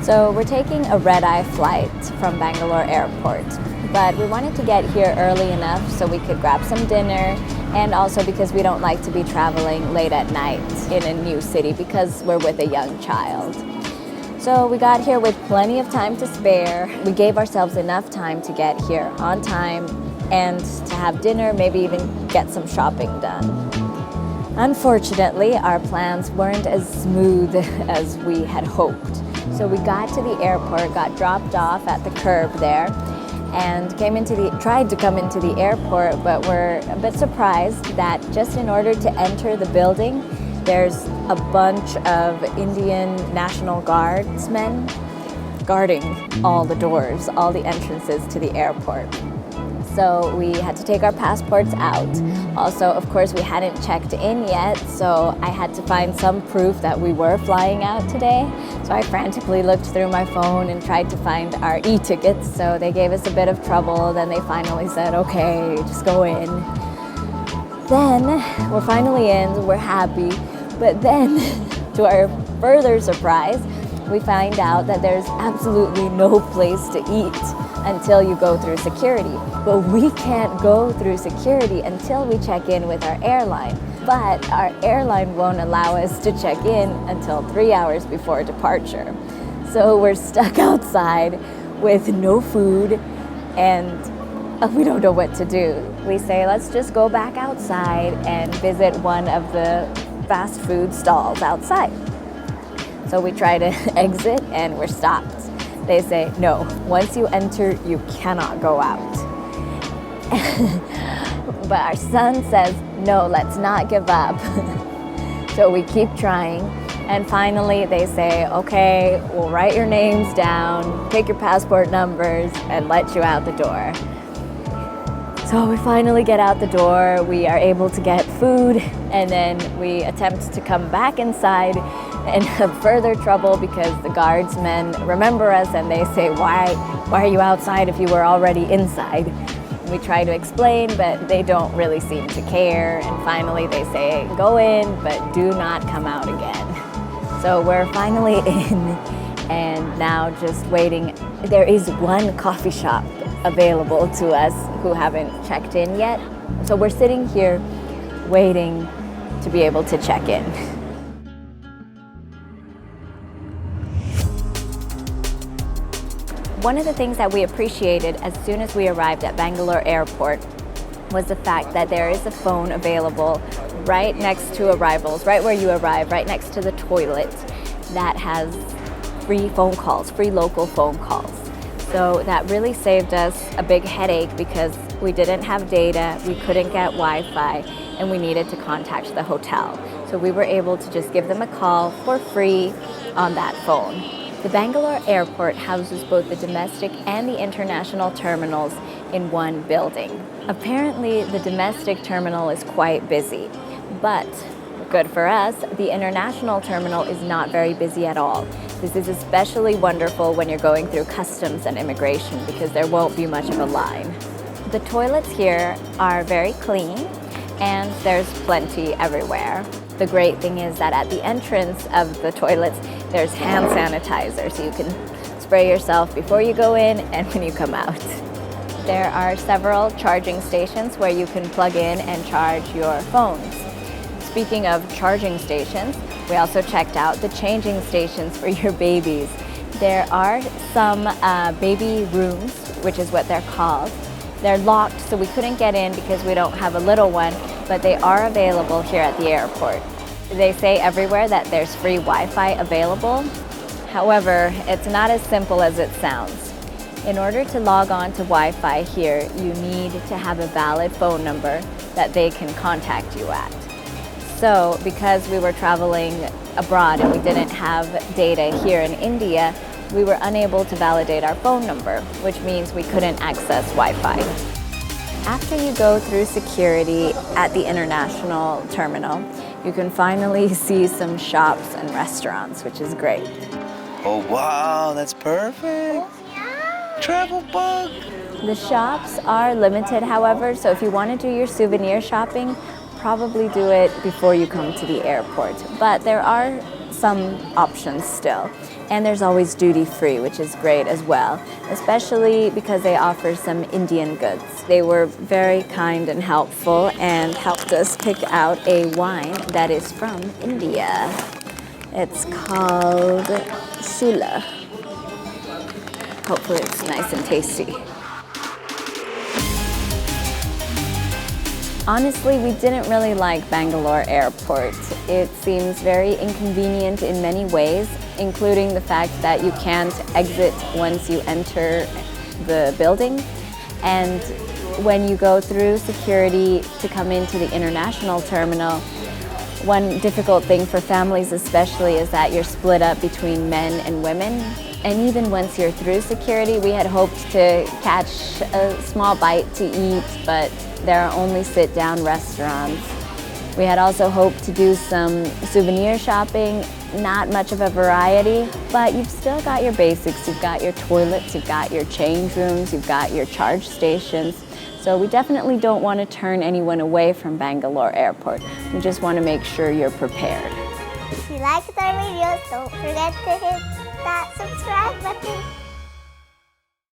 So we're taking a red-eye flight from Bangalore Airport, but we wanted to get here early enough so we could grab some dinner, and also because we don't like to be traveling late at night in a new city because we're with a young child. So we got here with plenty of time to spare. We gave ourselves enough time to get here on time and to have dinner, maybe even get some shopping done. Unfortunately, our plans weren't as smooth as we had hoped. So we got to the airport, got dropped off at the curb there, and tried to come into the airport, but were a bit surprised that just in order to enter the building, there's a bunch of Indian National Guardsmen guarding all the doors, all the entrances to the airport. So we had to take our passports out. Also, of course, we hadn't checked in yet, so I had to find some proof that we were flying out today. So I frantically looked through my phone and tried to find our e-tickets. So they gave us a bit of trouble. Then they finally said, okay, just go in. Then we're finally in, we're happy. But then, to our further surprise, we find out that there's absolutely no place to eat until you go through security. But we can't go through security until we check in with our airline. But our airline won't allow us to check in until 3 hours before departure. So we're stuck outside with no food and we don't know what to do. We say, let's just go back outside and visit one of the fast food stalls outside. So we try to exit and we're stopped. They say, no, once you enter, you cannot go out. But our son says, no, let's not give up. So we keep trying. And finally they say, okay, we'll write your names down, take your passport numbers, and let you out the door. So we finally get out the door, we are able to get food, and then we attempt to come back inside and have further trouble because the guardsmen remember us and they say, why are you outside if you were already inside? We try to explain, but they don't really seem to care. And finally they say, go in, but do not come out again. So we're finally in and now just waiting. There is one coffee shop available to us who haven't checked in yet. So we're sitting here waiting to be able to check in. One of the things that we appreciated as soon as we arrived at Bangalore Airport was the fact that there is a phone available right next to arrivals, right where you arrive, right next to the toilet, that has free phone calls, free local phone calls. So that really saved us a big headache because we didn't have data, we couldn't get Wi-Fi, and we needed to contact the hotel. So we were able to just give them a call for free on that phone. The Bangalore Airport houses both the domestic and the international terminals in one building. Apparently, the domestic terminal is quite busy, but good for us, the international terminal is not very busy at all. This is especially wonderful when you're going through customs and immigration because there won't be much of a line. The toilets here are very clean and there's plenty everywhere. The great thing is that at the entrance of the toilets, there's hand sanitizer, so you can spray yourself before you go in and when you come out. There are several charging stations where you can plug in and charge your phones. Speaking of charging stations, we also checked out the changing stations for your babies. There are some baby rooms, which is what they're called. They're locked, so we couldn't get in because we don't have a little one, but they are available here at the airport. They say everywhere that there's free Wi-Fi available. However, it's not as simple as it sounds. In order to log on to Wi-Fi here, you need to have a valid phone number that they can contact you at. So because we were traveling abroad and we didn't have data here in India, we were unable to validate our phone number, which means we couldn't access Wi-Fi. After you go through security at the international terminal, you can finally see some shops and restaurants, which is great. Oh wow, that's perfect. Travel bug. The shops are limited, however, so if you want to do your souvenir shopping, probably do it before you come to the airport. But there are some options still. And there's always duty free, which is great as well, especially because they offer some Indian goods. They were very kind and helpful and helped us pick out a wine that is from India. It's called Sula. Hopefully it's nice and tasty. Honestly, we didn't really like Bangalore Airport. It seems very inconvenient in many ways, including the fact that you can't exit once you enter the building. And when you go through security to come into the international terminal, one difficult thing for families especially is that you're split up between men and women. And even once you're through security, we had hoped to catch a small bite to eat, but there are only sit-down restaurants. We had also hoped to do some souvenir shopping, not much of a variety, but you've still got your basics. You've got your toilets, you've got your change rooms, you've got your charge stations. So we definitely don't want to turn anyone away from Bangalore Airport. We just want to make sure you're prepared. If you liked our videos, don't forget to hit that subscribe button.